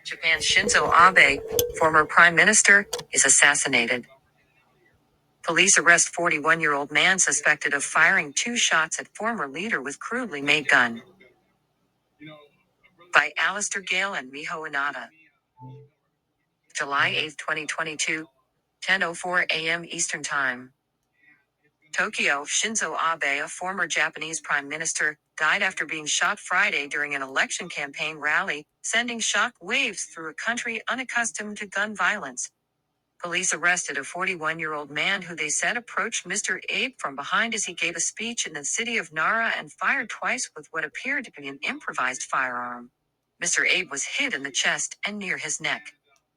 Japan's Shinzo Abe, former prime minister, is assassinated. Police arrest 41-year-old man suspected of firing 2 shots at former leader with crudely made gun. By Alistair Gale and Miho Inada. July 8, 2022, 10:04 a.m. Eastern Time. Tokyo. Shinzo Abe, a former Japanese prime minister, died after being shot Friday during an election campaign rally, sending shock waves through a country unaccustomed to gun violence. Police arrested a 41-year-old man who they said approached Mr. Abe from behind as he gave a speech in the city of Nara and fired twice with what appeared to be an improvised firearm. Mr. Abe was hit in the chest and near his neck.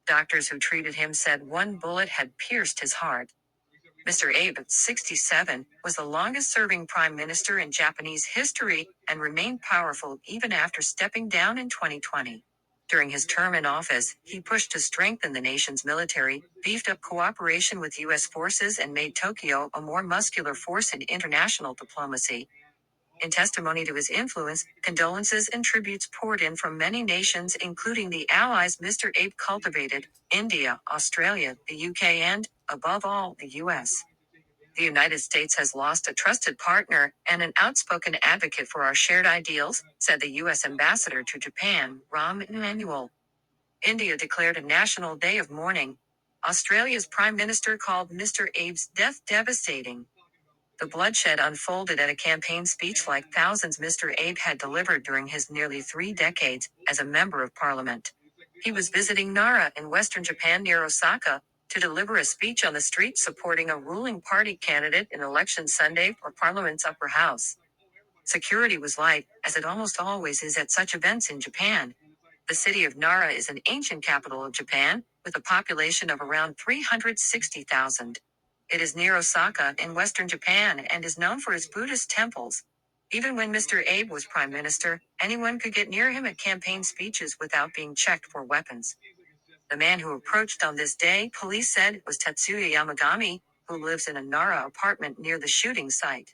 Doctors who treated him said one bullet had pierced his heart. Mr. Abe, 67, was the longest-serving prime minister in Japanese history and remained powerful even after stepping down in 2020. During his term in office, he pushed to strengthen the nation's military, beefed up cooperation with U.S. forces, and made Tokyo a more muscular force in international diplomacy. In testimony to his influence, condolences and tributes poured in from many nations, including the allies Mr. Abe cultivated: India, Australia, the UK, and, above all, the US. The United States has lost a trusted partner and an outspoken advocate for our shared ideals, said the U.S. ambassador to Japan, Rahm Emanuel. India declared a national day of mourning. Australia's prime minister called Mr. Abe's death devastating. The bloodshed unfolded at a campaign speech like thousands Mr. Abe had delivered during his nearly 3 decades as a member of parliament. He was visiting Nara in western Japan near Osaka to deliver a speech on the street supporting a ruling party candidate in election Sunday for Parliament's upper house. Security was light, as it almost always is at such events in Japan. The city of Nara is an ancient capital of Japan, with a population of around 360,000. It is near Osaka in western Japan and is known for its Buddhist temples. Even when Mr. Abe was prime minister, anyone could get near him at campaign speeches without being checked for weapons. The man who approached on this day, police said, was Tetsuya Yamagami, who lives in a Nara apartment near the shooting site.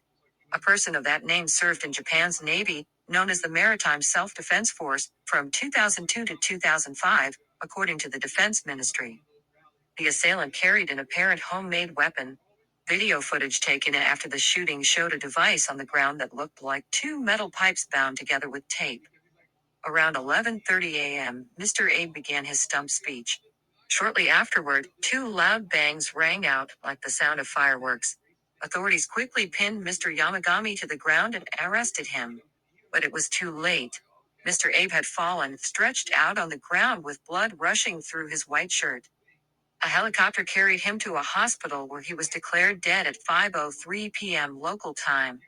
A person of that name served in Japan's Navy, known as the Maritime Self-Defense Force, from 2002 to 2005, according to the Defense Ministry. The assailant carried an apparent homemade weapon. Video footage taken after the shooting showed a device on the ground that looked like 2 metal pipes bound together with tape. Around 11:30 a.m., Mr. Abe began his stump speech. Shortly afterward, 2 loud bangs rang out like the sound of fireworks. Authorities quickly pinned Mr. Yamagami to the ground and arrested him. But it was too late. Mr. Abe had fallen, stretched out on the ground with blood rushing through his white shirt. A helicopter carried him to a hospital where he was declared dead at 5:03 p.m. local time.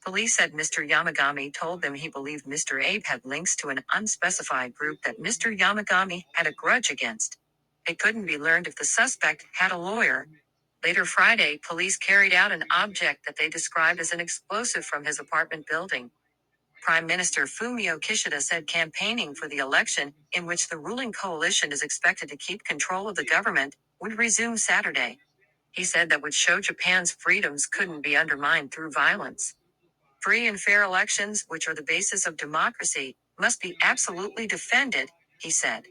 Police said Mr. Yamagami told them he believed Mr. Abe had links to an unspecified group that Mr. Yamagami had a grudge against. It couldn't be learned if the suspect had a lawyer. Later Friday, police carried out an object that they described as an explosive from his apartment building. Prime Minister Fumio Kishida said campaigning for the election, in which the ruling coalition is expected to keep control of the government, would resume Saturday. He said that would show Japan's freedoms couldn't be undermined through violence. Free and fair elections, which are the basis of democracy, must be absolutely defended, he said.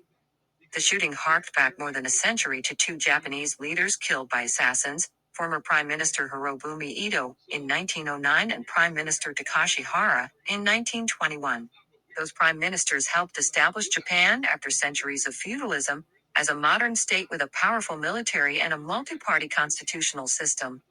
The shooting harked back more than a century to 2 Japanese leaders killed by assassins, former Prime Minister Hirobumi Ito in 1909 and Prime Minister Takashi Hara in 1921. Those prime ministers helped establish Japan after centuries of feudalism as a modern state with a powerful military and a multi-party constitutional system.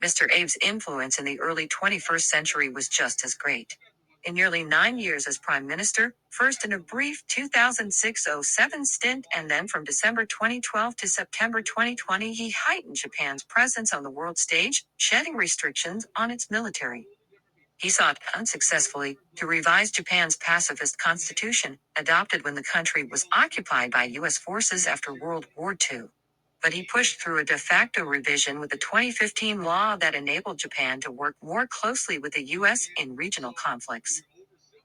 Mr. Abe's influence in the early 21st century was just as great. In nearly 9 years as prime minister, first in a brief 2006-07 stint and then from December 2012 to September 2020, he heightened Japan's presence on the world stage, shedding restrictions on its military. He sought, unsuccessfully, to revise Japan's pacifist constitution, adopted when the country was occupied by U.S. forces after World War II. But he pushed through a de facto revision with the 2015 law that enabled Japan to work more closely with the U.S. in regional conflicts.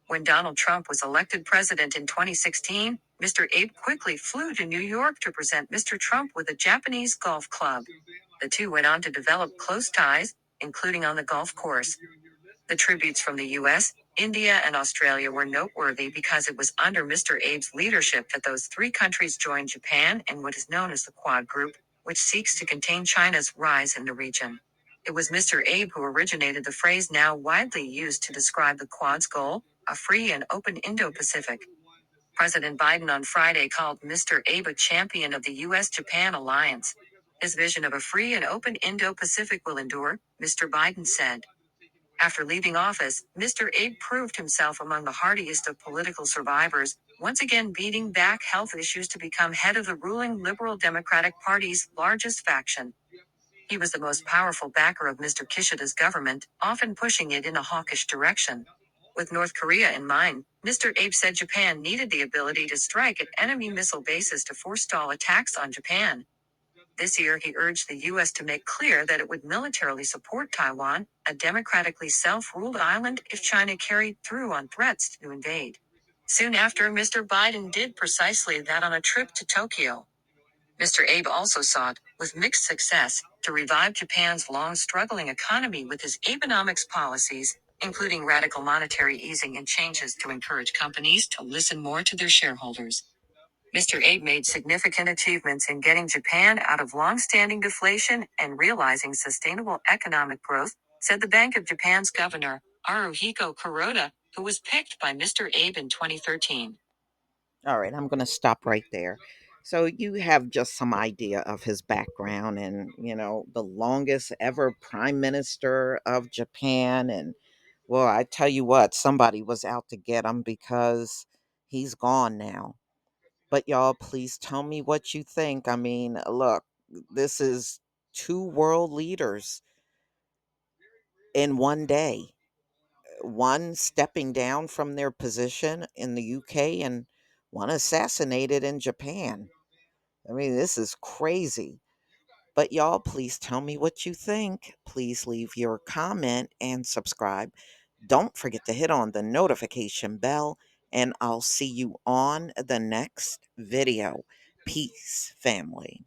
When Donald Trump was elected president in 2016, Mr. Abe quickly flew to New York to present Mr. Trump with a Japanese golf club. The two went on to develop close ties, including on the golf course. The tributes from the U.S., India and Australia were noteworthy because it was under Mr. Abe's leadership that those three countries joined Japan in what is known as the Quad Group, which seeks to contain China's rise in the region. It was Mr. Abe who originated the phrase now widely used to describe the Quad's goal, a free and open Indo-Pacific. President Biden on Friday called Mr. Abe a champion of the U.S.-Japan alliance. His vision of a free and open Indo-Pacific will endure, Mr. Biden said. After leaving office, Mr. Abe proved himself among the hardiest of political survivors, once again beating back health issues to become head of the ruling Liberal Democratic Party's largest faction. He was the most powerful backer of Mr. Kishida's government, often pushing it in a hawkish direction. With North Korea in mind, Mr. Abe said Japan needed the ability to strike at enemy missile bases to forestall attacks on Japan. This year, he urged the U.S. to make clear that it would militarily support Taiwan, a democratically self-ruled island, if China carried through on threats to invade. Soon after, Mr. Biden did precisely that on a trip to Tokyo. Mr. Abe also sought, with mixed success, to revive Japan's long-struggling economy with his Abenomics policies, including radical monetary easing and changes to encourage companies to listen more to their shareholders. Mr. Abe made significant achievements in getting Japan out of long-standing deflation and realizing sustainable economic growth, said the Bank of Japan's governor, Haruhiko Kuroda, who was picked by Mr. Abe in 2013. All right, I'm going to stop right there. So you have just some idea of his background and, the longest ever prime minister of Japan. And, well, I tell you what, somebody was out to get him because he's gone now. But y'all, please tell me what you think. I mean, look, this is two world leaders in one day. One stepping down from their position in the UK and one assassinated in Japan. I mean, this is crazy. But y'all, please tell me what you think. Please leave your comment and subscribe. Don't forget to hit on the notification bell, and I'll see you on the next video. Peace, family.